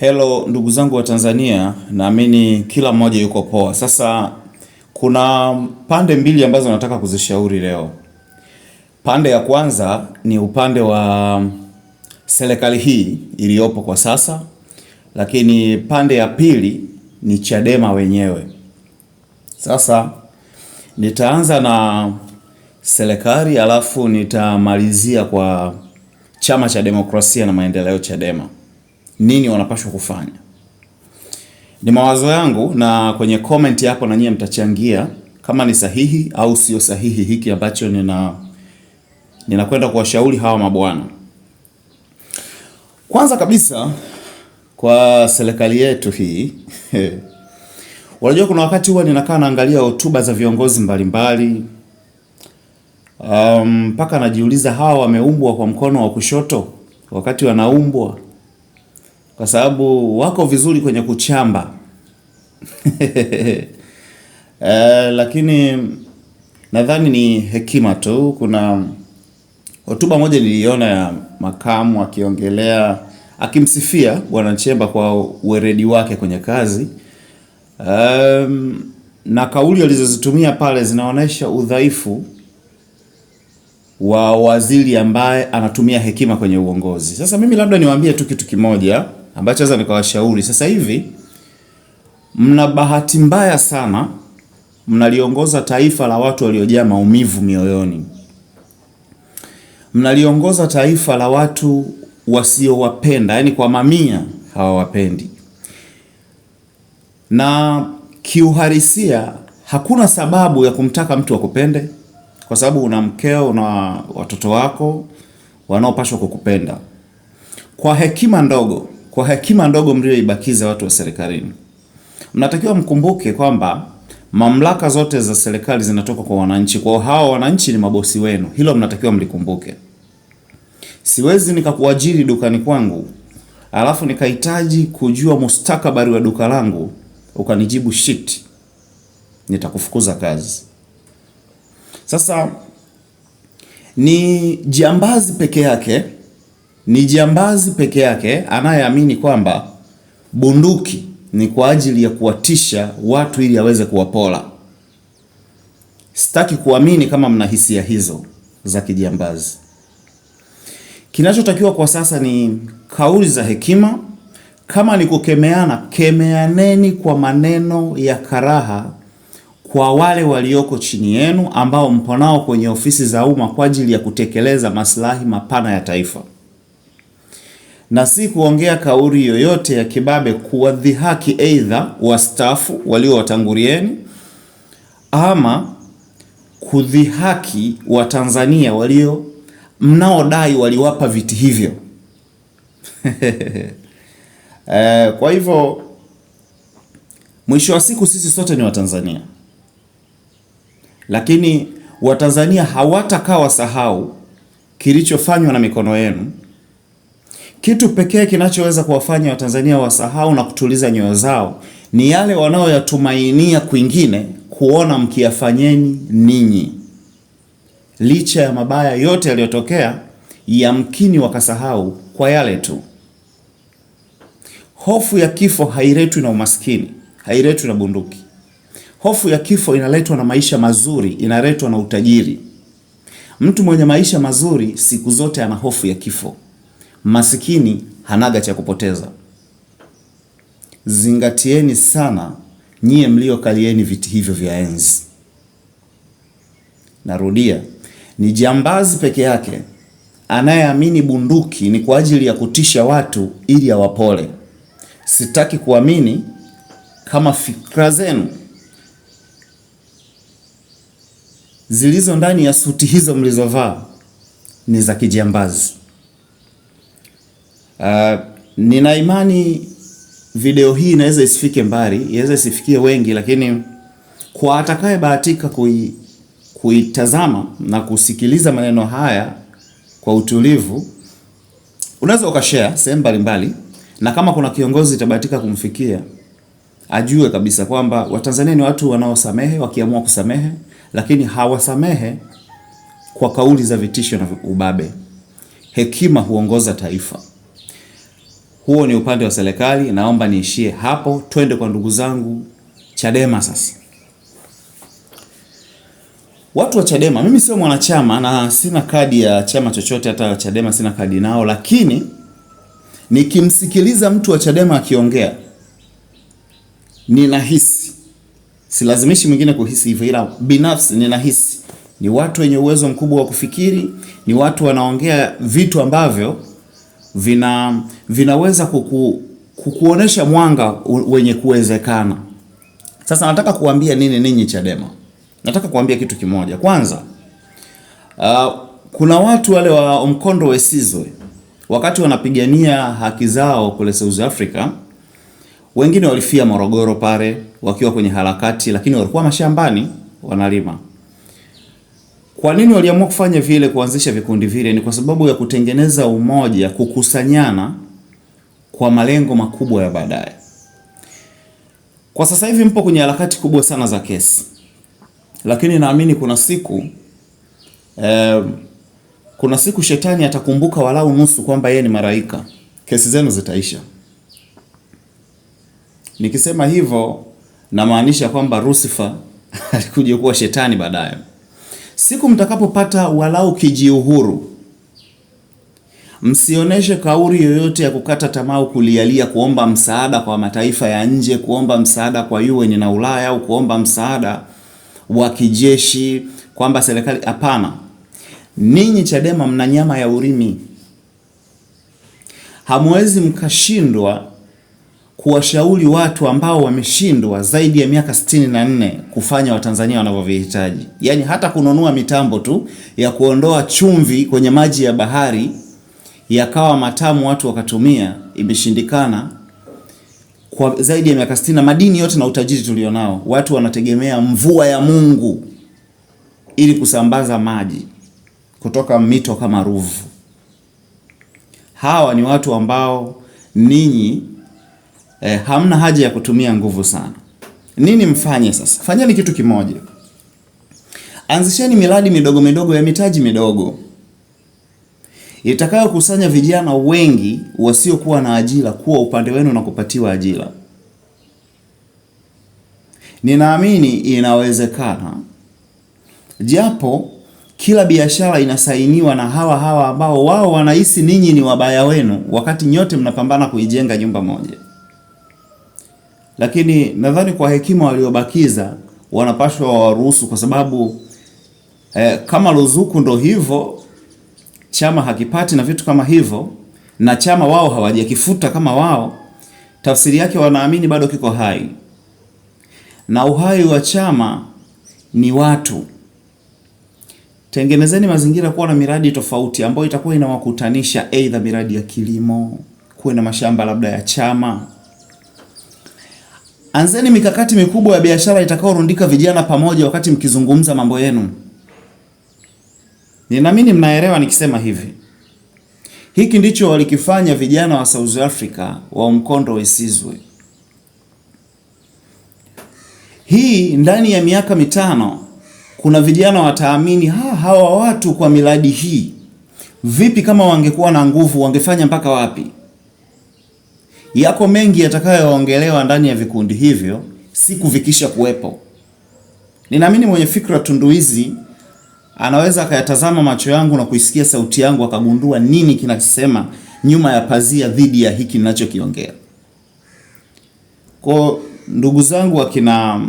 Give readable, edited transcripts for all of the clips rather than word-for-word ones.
Hello ndugu zangu wa Tanzania, naamini kila mmoja yuko poa. Sasa kuna pande mbili ambazo nataka kuzishauri leo. Pande ya kwanza ni upande wa serikali hii iliyopo kwa sasa, lakini pande ya pili ni Chadema wenyewe. Sasa nitaanza na serikali alafu nitamalizia kwa Chama cha Demokrasia na Maendeleo, Chadema. Nini wanapaswa kufanya? Ni mawazo yangu, na kwenye comment hapo na nyie mtachangia kama ni sahihi au sio sahihi hiki ambacho ninakwenda kuwashauri hawa mabwana. Kwanza kabisa kwa serikali yetu hii unajua kuna wakati huwa ninakaa naangalia hotuba za viongozi mbalimbali mpaka najiuliza hawa wameumbwa kwa mkono wa kushoto wakati wanaumbwa, kwa sababu wako vizuri kwenye kuchamba lakini nadhani ni hekima tu. Kuna hotuba moja niliona ya makamu akiongelea, akimsifia Bwana Nchemba kwa uweredi wake kwenye kazi, na kauli alizozitumia pale zinaonyesha udhaifu wa waziri ambaye anatumia hekima kwenye uongozi. Sasa mimi labda niwaambie tu kitu kimoja ambacho sasa nikawashauri. Sasa hivi mna bahati mbaya sana, mnaliongoza taifa la watu waliojaa maumivu mioyoni. Mnaliongoza taifa la watu wasiowapenda, yani kwa mamia hawawapendi. Na kiuhalisia hakuna sababu ya kumtaka mtu akupende, kwa sababu una mkeo, una watoto wako wanaopaswa kukupenda. Kwa hekima ndogo mlioibakiza watu wa serikalini, mnatakiwa mkumbuke kwamba mamlaka zote za serikali zinatoka kwa wananchi. Kwa hao wananchi ni mabosi wenu, hilo mnatakiwa mlikumbuke. Siwezi nikakuajiri dukani kwangu alafu nikahitaji kujua mustakabali wa duka langu ukanijibu shit, nitakufukuza kazi. Sasa ni jambazi peke yake anayeamini kwamba bunduki ni kwa ajili ya kuwatisha watu ili aweze kuwapola. Sitaki kuamini kama mna hisia hizo za kijambazi. Kinachotakiwa kwa sasa ni kauli za hekima. Kama ni kukemeana, kemeaneni kwa maneno ya karaha kwa wale walioko chini yenu ambao mpo nao kwenye ofisi za umma kwa ajili ya kutekeleza maslahi mapana ya taifa, na si kuongea kauli yoyote ya kibabe kuwadhihaki aidha wastaafu waliowatangulieni ama kudhihaki Watanzania mnaodai waliwapa viti hivyo. Kwa hivyo mwisho wa siku sisi sote ni Watanzania, lakini Watanzania hawatakaa wasahau kilichofanywa na mikono yenu. Kitu pekee kinachoweza kuwafanya Watanzania wasahau na kutuliza nyoyo zao ni yale wanaoyatumainia kwingine kuona mkiyafanyeni ninyi. Licha ya mabaya yote yaliyotokea, yamkini wakasahau kwa yale tu. Hofu ya kifo hailetwi na umaskini, hailetwi na bunduki. Hofu ya kifo inaletwa na maisha mazuri, inaletwa na utajiri. Mtu mwenye maisha mazuri siku zote ana hofu ya kifo. Masikini hanaga cha kupoteza. Zingatieni sana nyie mliokalieni viti hivyo vya enzi. Narudia, ni jambazi peke yake anayeamini bunduki ni kwa ajili ya kutisha watu ili awapole. Sitaki kuamini kama fikra zenu zilizo ndani ya suti hizo mlizovaa ni za kijambazi. Nina imani video hii inaweza isifike mbali, inaweza isifikie wengi, lakini kwa atakaye bahatika kuitazama na kusikiliza maneno haya kwa utulivu, unaweza ukashare sehemu mbalimbali, na kama kuna kiongozi itabahatika kumfikia, ajue kabisa kwamba Watanzania ni watu wanaosamehe wakiamua kusamehe, lakini hawasamehe kwa kauli za vitisho na ubabe. Hekima huongoza taifa. Huo ni upande wa serikali, naomba niishie hapo, twende kwa ndugu zangu Chadema sasa. Watu wa Chadema, mimi sio mwanachama na sina kadi ya chama chochote, hata Chadema sina kadi nao, lakini nikimsikiliza mtu wa Chadema akiongea ninahisi, silazimishi mwingine kuhisi hivyo, ila binafsi ninahisi ni watu wenye uwezo mkubwa wa kufikiri, ni watu wanaongea vitu ambavyo vinaweza kukuonesha mwanga wenye kuwezekana. Sasa nataka kuambia nini ninyi Chadema? Nataka kuambia kitu kimoja. Kwanza, kuna watu wale wa Mkondo Wesizwe wakati wanapigania haki zao kule South Africa, wengine walifia Morogoro pale wakiwa kwenye harakati, lakini walikuwa mashambani wanalima. Kwa nini waliamua kufanya vile, kuanzisha vikundi vile? Ni kwa sababu ya kutengeneza umoja, kukusanyana kwa malengo makubwa ya baadaye. Kwa sasa hivi mpo kwenye harakati kubwa sana za kesi, lakini naamini kuna siku shetani atakumbuka walau nusu kwamba yeye ni malaika, kesi zenu zitaisha. Nikisema hivyo namaanisha kwamba Lucifer alikuja kuwa shetani baadaye. Siku mtakapopata walau kijiuhuru, msioneshe kauli yoyote ya kukata tamaa au kulialia, kuomba msaada kwa mataifa ya nje, kuomba msaada kwa UN na Ulaya, au kuomba msaada wa kijeshi kwamba serikali. Hapana. Ninyi Chadema mna nyama ya urimi. Hamwezi mkashindwa kuwashauri watu ambao wameshindwa zaidi ya miaka 64 kufanya Watanzania wanavyovihitaji. Yaani hata kununua mitambo tu ya kuondoa chumvi kwenye maji ya bahari yakawa matamu watu wakatumia, imeshindikana kwa zaidi ya miaka 60. Madini yote na utajiri tulionao, watu wanategemea mvua ya Mungu ili kusambaza maji kutoka mito kama Ruvu. Hawa ni watu ambao ninyi hamna haja ya kutumia nguvu sana. Nini mfanye sasa? Fanyeni kitu kimoja. Anzisheni miradi midogo midogo ya mitaji midogo itakayo kusanya vijana wengi wasiokuwa na ajira kuwa upande wenu na kupatiwa ajira. Ninaamini inawezekana, japo kila biashara inasainiwa na hawa ambao wao wanahisi ninyi ni wabaya wenu, wakati nyote mnapambana kuijenga nyumba moja. Lakini nadhani kwa hekima waliobakiza wanapaswa waruhusu, kwa sababu kama ruzuku ndo hivyo chama hakipati na vitu kama hivyo, na chama wao hawajakifuta kama wao, tafsiri yake wanaamini bado kiko hai, na uhai wa chama ni watu. Tengenezeni mazingira kuwa na miradi tofauti ambayo itakuwa inawakutanisha, aidha miradi ya kilimo, kuwe na mashamba labda ya chama. Anzeni mikakati mikubwa ya biashara itakayorundika vijana pamoja wakati mkizungumza mambo yenu. Ninaamini mnaelewa nikisema hivi. Hiki ndicho walikifanya vijana wa South Africa wa Mkondo Wesizwe. Hii ndani ya miaka 5 kuna vijana wataamini hawa watu kwa miradi hii. Vipi kama wangekuwa na nguvu, wangefanya mpaka wapi? Yako mengi yatakayoongelewa ndani ya vikundi hivyo siku vikisha kuwepo. Ninaamini mwenye fikra tunduizi anaweza akayatazama macho yangu na kuisikia sauti yangu akagundua nini kinasema nyuma ya pazia dhidi ya hiki ninachokiongea. Kwa ndugu zangu akina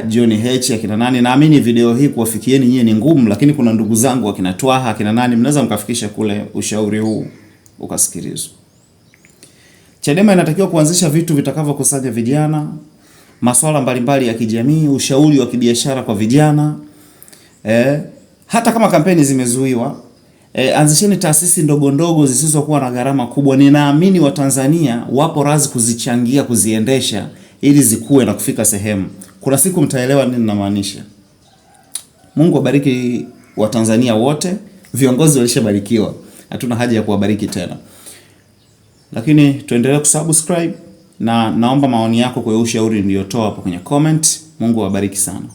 Johnny H, akina nani, naamini video hii kuwafikieni nyie ni ngumu, lakini kuna ndugu zangu akina Twaha, akina nani, mnaweza mkafikisha kule ushauri huu ukasikilizwa. Chadema inatakiwa kuanzisha vitu vitakavyokusanya vijana, masuala mbalimbali ya kijamii, ushauri wa kibiashara kwa vijana. Hata kama kampeni zimezuiwa, anzisheni taasisi ndogo ndogo zisizokuwa na gharama kubwa. Ninaamini Watanzania wapo razi kuzichangia, kuziendesha ili zikue na kufika sehemu. Kuna siku mtaelewa nini namaanisha. Mungu abariki Watanzania wote. Viongozi walishabarikiwa, hatuna haja ya kuwabariki tena. Lakini tuendelee kusubscribe, na naomba maoni yako kwa ushauri niliyotoa hapo kwenye comment. Mungu awabariki sana.